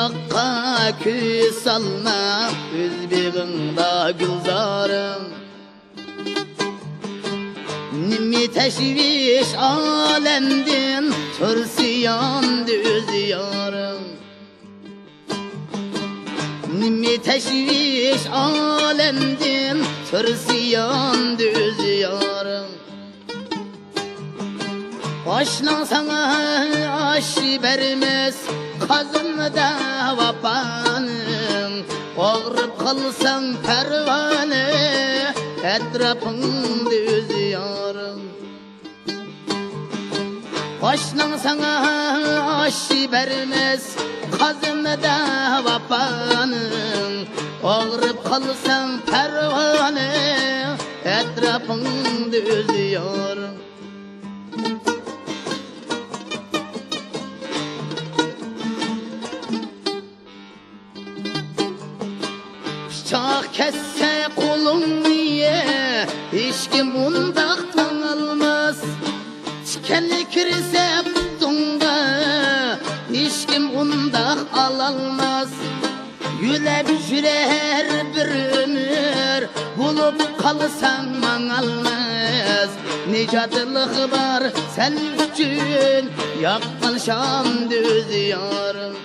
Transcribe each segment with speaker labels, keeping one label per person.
Speaker 1: Yırakka küs salma Özbeğinda gülzarım Nimi teşviş alemdin Türsiyandı öz yarım Nimi teşviş alemdin Türsiyandı öz yarım Aşlan sana aş vermez Kazımda vapanım Ağrıp kalsan pervane Etrafında öz yarım Aşlan sana aş vermez Kazımda vapanım Ağrıp kalsan pervane Etrafında öz yarım Bıçak kesse kolun niye Hiç kim bundaktan almaz Tikenli kirse buzunga Hiç kim bundak alalmaz Yüle bücürer bir ömür Bulup kalsan manalmaz Nicadılık var sen üçün Yaktın şam düz yarım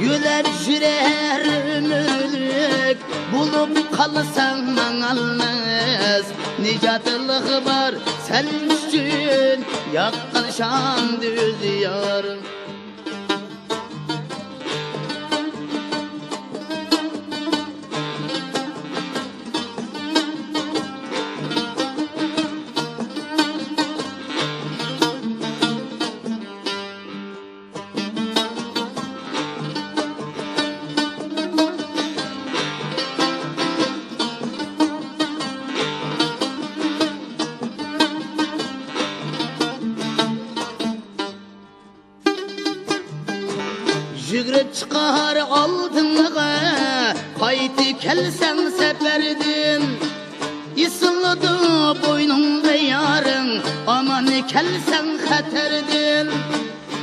Speaker 1: Yüler jürer ömürlük Bulup kalsan manalmaz Nicadılık var sen üçün Yaktın şam düz yarım Jügrüp çıkar altınlığa Kayti kelsen seferdin İsıldı boynunda yarın Aman kelsen haterdin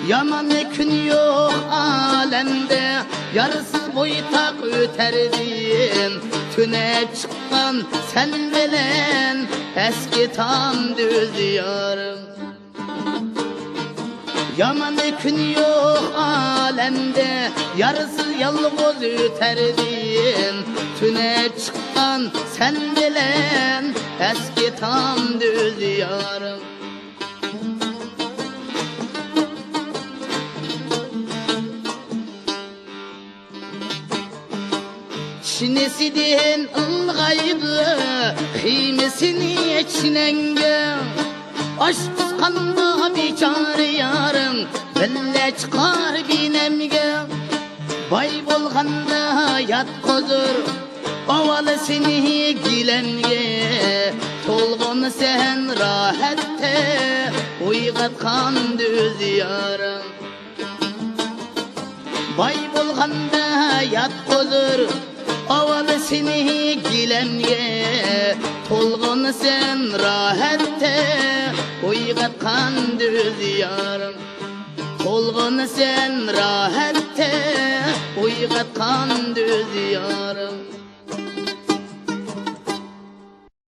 Speaker 1: Yaman gün yok alemde Yarısı boytak öterdin Tüne çıkan sen bilen Eski tam düz yarın Yaman gün yok alemde Yarısı yalnız öterdin Tüne çıkan sen bilen Eski tam düz yarım Çinesidin ılgaydı Kıymesini içinenge Aşk kıskandı biçare yarım Belle çıkar binemge Bay bolganda yat kozur Ovalı seni gilemge Tolgun sen rahette Uygatkan düz yarım Bay bolganda yat kozur Ovalı seni gilemge Tolgun sen rahette Uygatkan düz yarım Tolgun sen rahette Uygatkan düz yarım